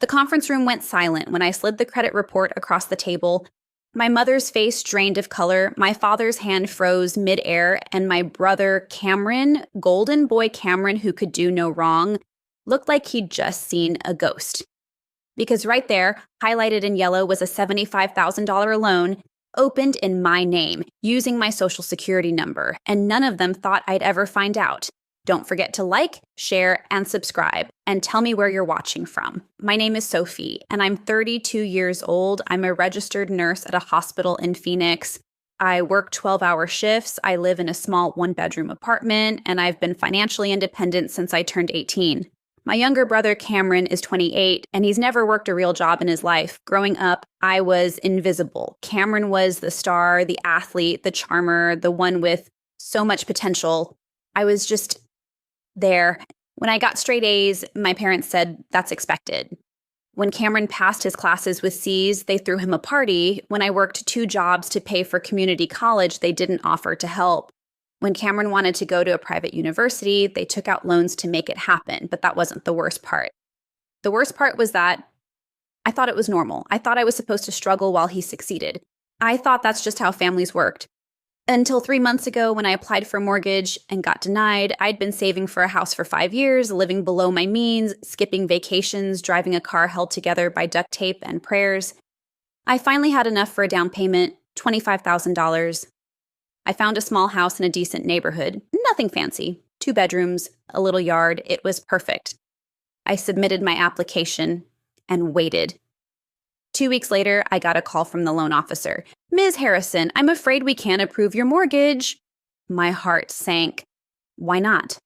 The conference room went silent when I slid the credit report across the table. My mother's face drained of color, my father's hand froze midair, and my brother Cameron, golden boy Cameron who could do no wrong, looked like he'd just seen a ghost. Because right there, highlighted in yellow, was a $75,000 loan opened in my name, using my social security number, and none of them thought I'd ever find out. Don't forget to like, share, and subscribe, and tell me where you're watching from. My name is Sophie, and I'm 32 years old. I'm a registered nurse at a hospital in Phoenix. I work 12-hour shifts. I live in a small one-bedroom apartment, and I've been financially independent since I turned 18. My younger brother, Cameron, is 28, and he's never worked a real job in his life. Growing up, I was invisible. Cameron was the star, the athlete, the charmer, the one with so much potential. I was just there. When I got straight A's, my parents said that's expected. When Cameron passed his classes with C's, they threw him a party. When I worked 2 jobs to pay for community college, they didn't offer to help. When Cameron wanted to go to a private university, they took out loans to make it happen, but that wasn't the worst part. The worst part was that I thought it was normal. I thought I was supposed to struggle while he succeeded. I thought that's just how families worked. Until 3 months ago, when I applied for a mortgage and got denied, I'd been saving for a house for 5 years, living below my means, skipping vacations, driving a car held together by duct tape and prayers. I finally had enough for a down payment, $25,000. I found a small house in a decent neighborhood, nothing fancy, 2 bedrooms, a little yard. It was perfect. I submitted my application and waited. 2 weeks later, I got a call from the loan officer. "Ms. Harrison, I'm afraid we can't approve your mortgage." My heart sank. Why not?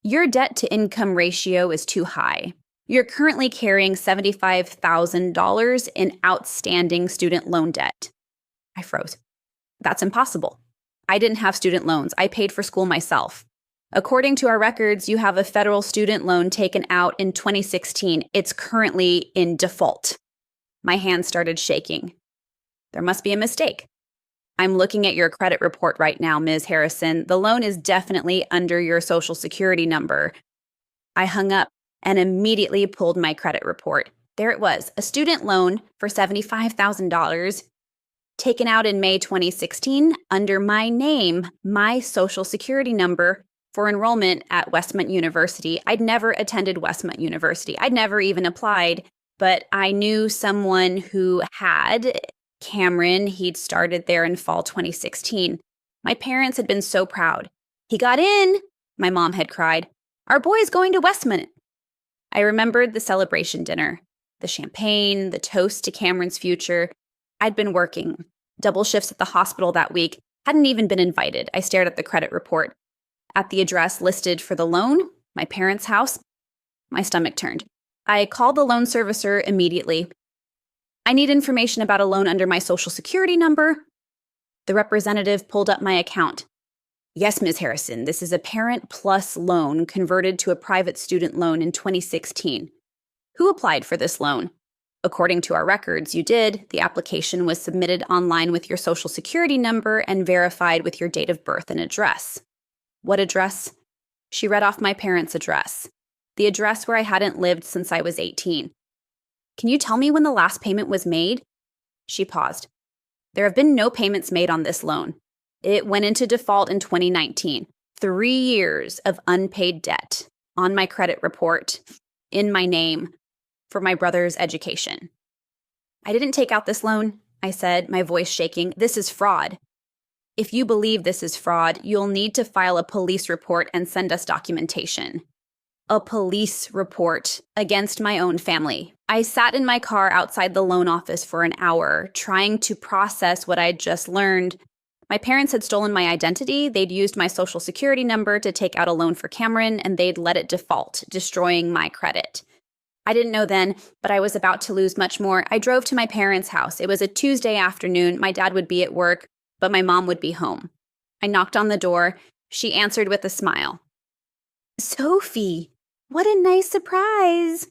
"Your debt-to-income ratio is too high. You're currently carrying $75,000 in outstanding student loan debt." I froze. That's impossible. I didn't have student loans. I paid for school myself. According to our records, you have a federal student loan taken out in 2016. It's currently in default. My hands started shaking. There must be a mistake. "I'm looking at your credit report right now, Ms. Harrison. The loan is definitely under your social security number." I hung up and immediately pulled my credit report. There it was, a student loan for $75,000 taken out in May 2016 under my name, my social security number, for enrollment at Westmont University. I'd never attended Westmont University. I'd never even applied. But I knew someone who had. Cameron, he'd started there in fall 2016. My parents had been so proud. "He got in," my mom had cried. "Our boy's going to Westmont." I remembered the celebration dinner, the champagne, the toast to Cameron's future. I'd been working double shifts at the hospital that week, hadn't even been invited. I stared at the credit report. At the address listed for the loan, my parents' house, my stomach turned. I called the loan servicer immediately. "I need information about a loan under my social security number." The representative pulled up my account. "Yes, Ms. Harrison, this is a Parent Plus loan converted to a private student loan in 2016. Who applied for this loan?" "According to our records, you did. The application was submitted online with your social security number and verified with your date of birth and address." "What address?" She read off my parents' address. The address where I hadn't lived since I was 18. "Can you tell me when the last payment was made?" She paused. "There have been no payments made on this loan. It went into default in 2019. 3 years of unpaid debt on my credit report, in my name, for my brother's education." "I didn't take out this loan," I said, my voice shaking. "This is fraud." "If you believe this is fraud, you'll need to file a police report and send us documentation." A police report against my own family. I sat in my car outside the loan office for an hour, trying to process what I'd just learned. My parents had stolen my identity. They'd used my social security number to take out a loan for Cameron, and they'd let it default, destroying my credit. I didn't know then, but I was about to lose much more. I drove to my parents' house. It was a Tuesday afternoon. My dad would be at work, but my mom would be home. I knocked on the door. She answered with a smile. "Sophie, what a nice surprise."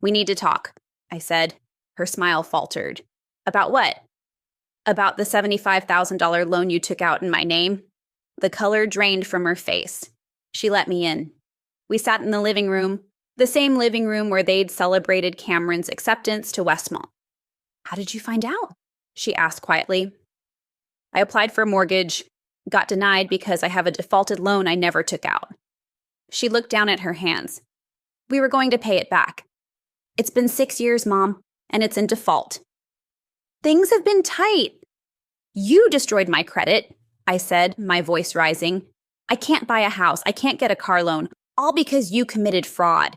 "We need to talk," I said. Her smile faltered. "About what?" "About the $75,000 loan you took out in my name." The color drained from her face. She let me in. We sat in the living room. The same living room where they'd celebrated Cameron's acceptance to Westmont. How did you find out? She asked quietly. I applied for a mortgage, got denied because I have a defaulted loan I never took out. She looked down at her hands. We were going to pay it back. It's been 6 years, Mom, and it's in default. Things have been tight. You destroyed my credit, I said, my voice rising. I can't buy a house. I can't get a car loan, all because you committed fraud.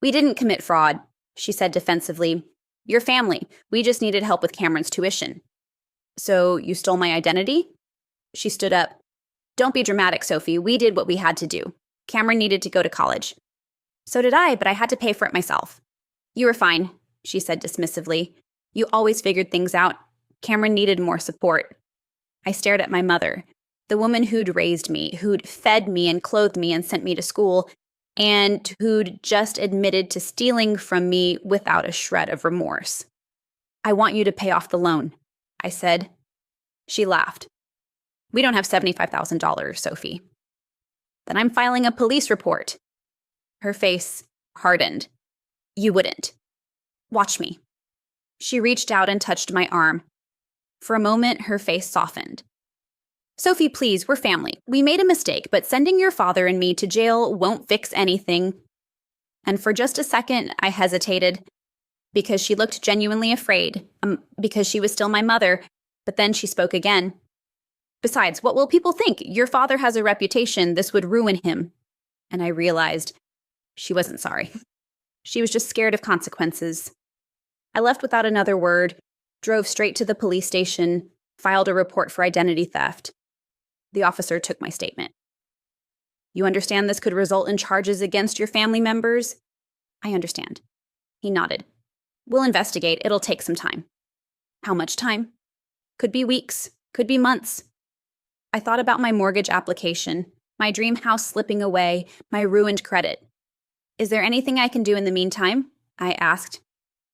We didn't commit fraud, she said defensively. Your family. We just needed help with Cameron's tuition. So you stole my identity? She stood up. Don't be dramatic, Sophie. We did what we had to do. Cameron needed to go to college. So did I, but I had to pay for it myself. You were fine, she said dismissively. You always figured things out. Cameron needed more support. I stared at my mother, the woman who'd raised me, who'd fed me and clothed me and sent me to school, and who'd just admitted to stealing from me without a shred of remorse. I want you to pay off the loan, I said. She laughed. We don't have $75,000, Sophie. Then I'm filing a police report. Her face hardened. You wouldn't. Watch me. She reached out and touched my arm. For a moment, her face softened. Sophie, please, we're family. We made a mistake, but sending your father and me to jail won't fix anything. And for just a second, I hesitated, because she looked genuinely afraid, because she was still my mother, but then she spoke again. Besides, what will people think? Your father has a reputation. This would ruin him. And I realized she wasn't sorry. She was just scared of consequences. I left without another word, drove straight to the police station, filed a report for identity theft. The officer took my statement. You understand this could result in charges against your family members? I understand. He nodded. We'll investigate. It'll take some time. How much time? Could be weeks. Could be months. I thought about my mortgage application, my dream house slipping away, my ruined credit. Is there anything I can do in the meantime? I asked.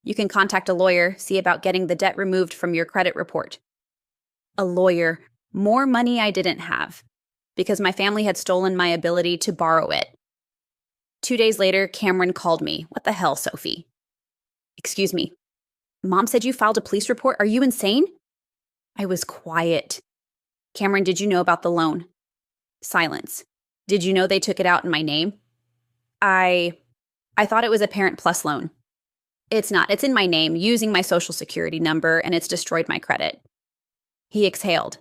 You can contact a lawyer, see about getting the debt removed from your credit report. A lawyer. More money I didn't have, because my family had stolen my ability to borrow it. 2 days later, Cameron called me. What the hell, Sophie? Excuse me. Mom said you filed a police report. Are you insane? I was quiet. Cameron, did you know about the loan? Silence. Did you know they took it out in my name? I thought it was a Parent Plus loan. It's not. It's in my name, using my social security number, and it's destroyed my credit. He exhaled.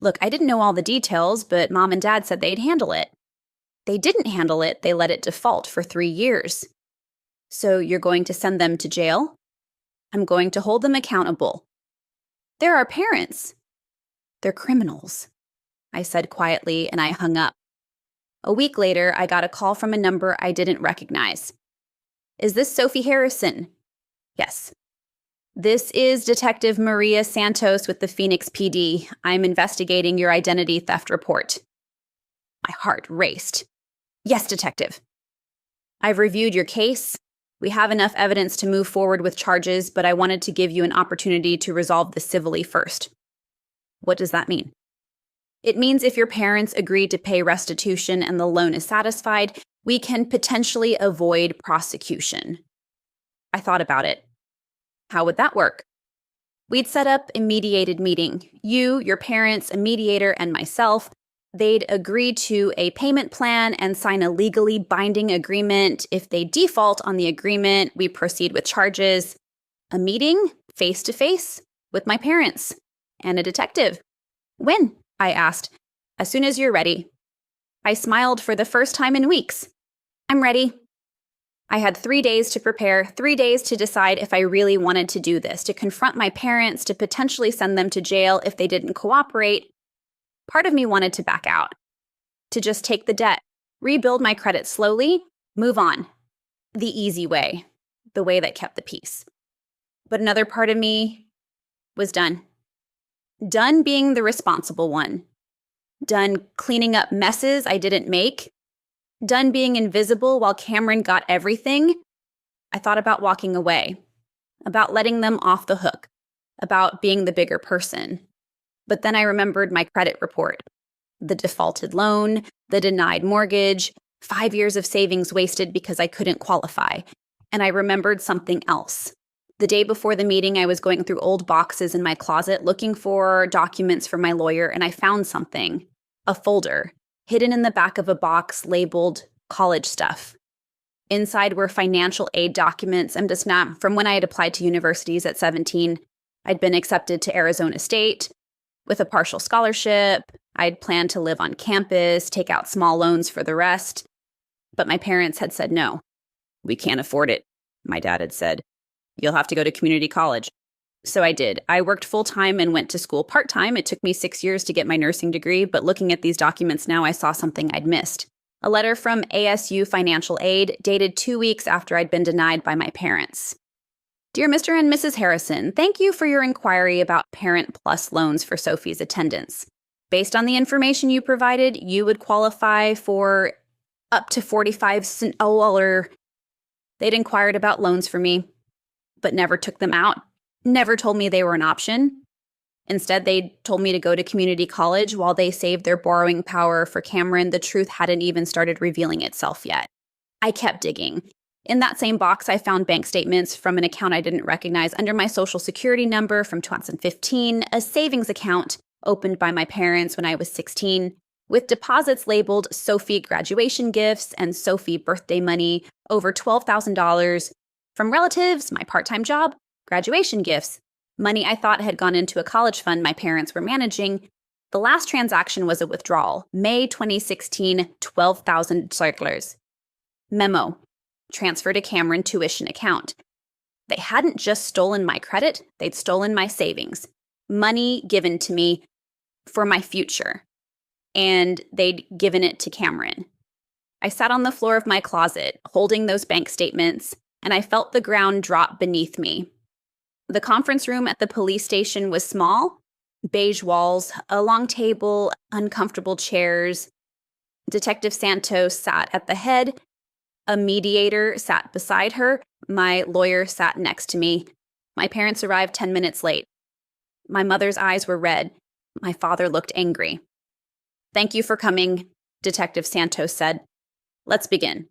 Look, I didn't know all the details, but Mom and Dad said they'd handle it. They didn't handle it. They let it default for 3 years. So you're going to send them to jail? I'm going to hold them accountable. They're our parents. They're criminals, I said quietly, and I hung up. A week later, I got a call from a number I didn't recognize. Is this Sophie Harrison? Yes. This is Detective Maria Santos with the Phoenix PD. I'm investigating your identity theft report. My heart raced. Yes, Detective. I've reviewed your case. We have enough evidence to move forward with charges, but I wanted to give you an opportunity to resolve this civilly first. What does that mean? It means if your parents agree to pay restitution and the loan is satisfied, we can potentially avoid prosecution. I thought about it. How would that work? We'd set up a mediated meeting. You, your parents, a mediator, and myself. They'd agree to a payment plan and sign a legally binding agreement. If they default on the agreement, we proceed with charges. A meeting, face-to-face, with my parents and a detective. When? I asked. As soon as you're ready. I smiled for the first time in weeks. I'm ready. I had 3 days to prepare, 3 days to decide if I really wanted to do this, to confront my parents, to potentially send them to jail if they didn't cooperate. Part of me wanted to back out, to just take the debt, rebuild my credit slowly, move on. The easy way, the way that kept the peace. But another part of me was done. Done being the responsible one. Done cleaning up messes I didn't make. Done being invisible while Cameron got everything. I thought about walking away, about letting them off the hook, about being the bigger person. But then I remembered my credit report, the defaulted loan, the denied mortgage, 5 years of savings wasted because I couldn't qualify. And I remembered something else. The day before the meeting, I was going through old boxes in my closet looking for documents for my lawyer, and I found something. A folder, hidden in the back of a box labeled college stuff. Inside were financial aid documents and a snap from when I had applied to universities at 17. I'd been accepted to Arizona State with a partial scholarship. I'd planned to live on campus, take out small loans for the rest. But my parents had said no. "We can't afford it," my dad had said. "You'll have to go to community college." So I did. I worked full-time and went to school part-time. It took me 6 years to get my nursing degree, but looking at these documents now, I saw something I'd missed. A letter from ASU Financial Aid dated 2 weeks after I'd been denied by my parents. "Dear Mr. and Mrs. Harrison, thank you for your inquiry about Parent Plus loans for Sophie's attendance. Based on the information you provided, you would qualify for up to $45. They'd inquired about loans for me, but never took them out, never told me they were an option. Instead, they told me to go to community college while they saved their borrowing power for Cameron. The truth hadn't even started revealing itself yet. I kept digging. In that same box, I found bank statements from an account I didn't recognize under my social security number from 2015, a savings account opened by my parents when I was 16, with deposits labeled Sophie graduation gifts and Sophie birthday money, over $12,000 from relatives, my part-time job, graduation gifts, money I thought had gone into a college fund my parents were managing. The last transaction was a withdrawal, May 2016, 12,000 circulars. Memo, transfer to Cameron tuition account. They hadn't just stolen my credit, they'd stolen my savings. Money given to me for my future. And they'd given it to Cameron. I sat on the floor of my closet, holding those bank statements, and I felt the ground drop beneath me. The conference room at the police station was small, beige walls, a long table, uncomfortable chairs. Detective Santos sat at the head. A mediator sat beside her. My lawyer sat next to me. My parents arrived 10 minutes late. My mother's eyes were red. My father looked angry. "Thank you for coming," Detective Santos said. "Let's begin."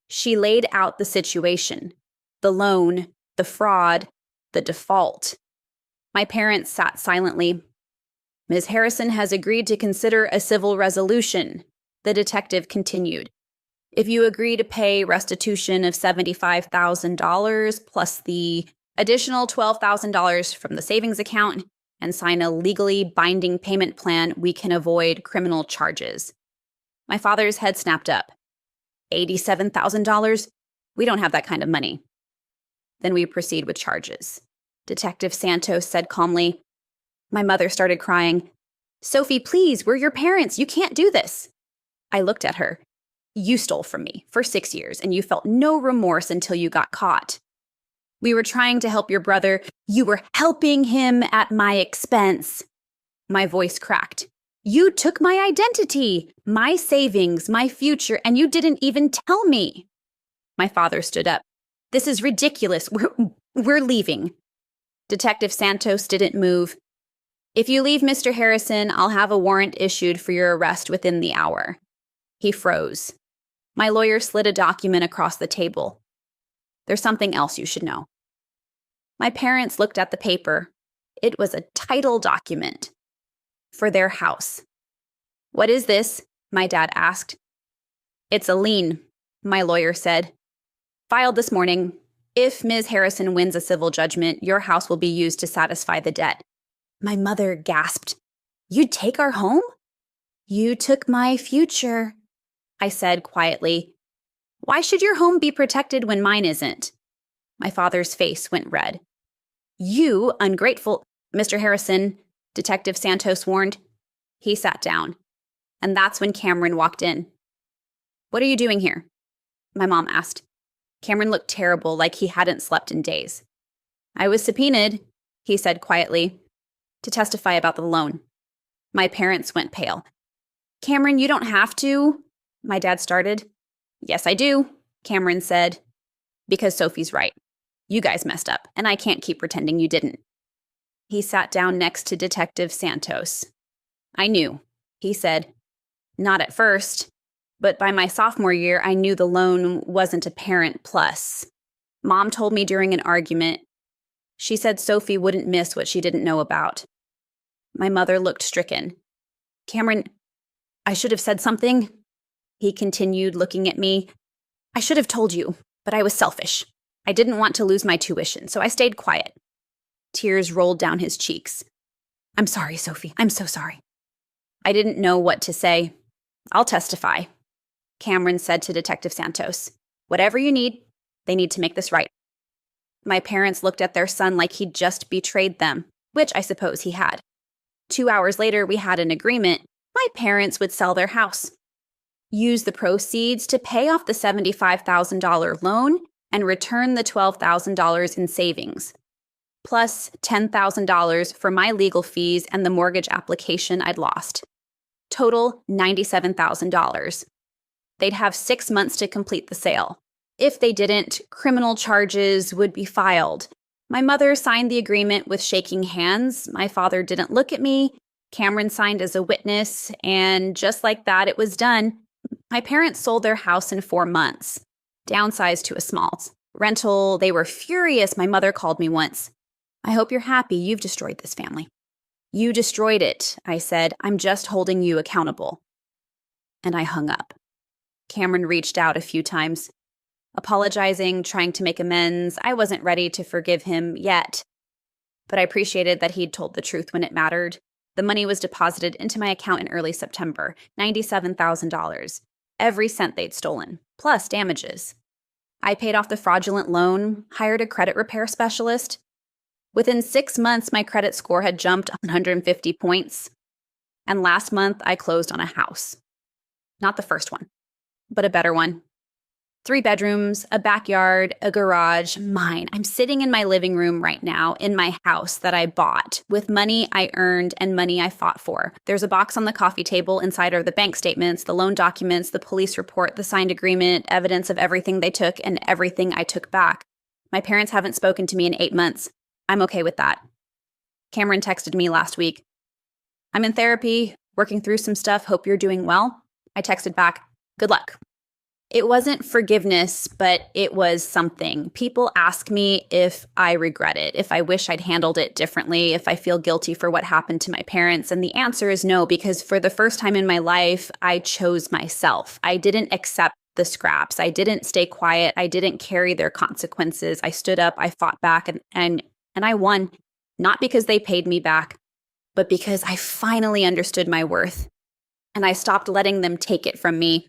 She laid out the situation, the loan, the fraud, the default. My parents sat silently. "Ms. Harrison has agreed to consider a civil resolution," the detective continued. "If you agree to pay restitution of $75,000 plus the additional $12,000 from the savings account and sign a legally binding payment plan, we can avoid criminal charges." My father's head snapped up. $87,000? We don't have that kind of money. "Then we proceed with charges," Detective Santos said calmly. My mother started crying. "Sophie, please, we're your parents. You can't do this." I looked at her. "You stole from me for 6 years, and you felt no remorse until you got caught. We were trying to help your brother. You were helping him at my expense." My voice cracked. "You took my identity, my savings, my future, and you didn't even tell me." My father stood up. "This is ridiculous. We're leaving." Detective Santos didn't move. "If you leave, Mr. Harrison, I'll have a warrant issued for your arrest within the hour." He froze. My lawyer slid a document across the table. "There's something else you should know." My parents looked at the paper. It was a title document for their house. "What is this?" my dad asked. "It's a lien," my lawyer said. "Filed this morning. If Ms. Harrison wins a civil judgment, your house will be used to satisfy the debt." My mother gasped. "You'd take our home?" "You took my future," I said quietly. "Why should your home be protected when mine isn't?" My father's face went red. "You ungrateful—" "Mr. Harrison," Detective Santos warned. He sat down. And that's when Cameron walked in. "What are you doing here?" my mom asked. Cameron looked terrible, like he hadn't slept in days. "I was subpoenaed," he said quietly, "to testify about the loan." My parents went pale. "Cameron, you don't have to," my dad started. "Yes, I do," Cameron said. "Because Sophie's right. You guys messed up, and I can't keep pretending you didn't." He sat down next to Detective Santos. "I knew," he said. "Not at first. But by my sophomore year, I knew the loan wasn't a parent plus. Mom told me during an argument. She said Sophie wouldn't miss what she didn't know about. My mother looked stricken. Cameron, I should have said something. He continued, looking at me. I should have told you, but I was selfish. I didn't want to lose my tuition, so I stayed quiet. Tears rolled down his cheeks. I'm sorry, Sophie. I'm so sorry. I didn't know what to say. I'll testify, Cameron said to Detective Santos. Whatever you need, they need to make this right. My parents looked at their son like he'd just betrayed them, which I suppose he had. 2 hours later, we had an agreement. My parents would sell their house, use the proceeds to pay off the $75,000 loan, and return the $12,000 in savings, plus $10,000 for my legal fees and the mortgage application I'd lost. Total $97,000. They'd have 6 months to complete the sale. If they didn't, criminal charges would be filed. My mother signed the agreement with shaking hands. My father didn't look at me. Cameron signed as a witness, and just like that, it was done. My parents sold their house in 4 months, downsized to a small rental. They were furious. My mother called me once. I hope you're happy. You've destroyed this family. You destroyed it, I said. I'm just holding you accountable. And I hung up. Cameron reached out a few times, apologizing, trying to make amends. I wasn't ready to forgive him yet, but I appreciated that he'd told the truth when it mattered. The money was deposited into my account in early September, $97,000, every cent they'd stolen, plus damages. I paid off the fraudulent loan, hired a credit repair specialist. Within 6 months, my credit score had jumped 150 points. And last month, I closed on a house. Not the first one, but a better one. 3 bedrooms, a backyard, a garage, mine. I'm sitting in my living room right now in my house that I bought with money I earned and money I fought for. There's a box on the coffee table. Inside are the bank statements, the loan documents, the police report, the signed agreement, evidence of everything they took and everything I took back. My parents haven't spoken to me in 8 months. I'm okay with that. Cameron texted me last week. I'm in therapy, working through some stuff. Hope you're doing well. I texted back, good luck. It wasn't forgiveness, but it was something. People ask me if I regret it, if I wish I'd handled it differently, if I feel guilty for what happened to my parents. And the answer is no, because for the first time in my life, I chose myself. I didn't accept the scraps. I didn't stay quiet. I didn't carry their consequences. I stood up, I fought back, and I won. Not because they paid me back, but because I finally understood my worth. And I stopped letting them take it from me.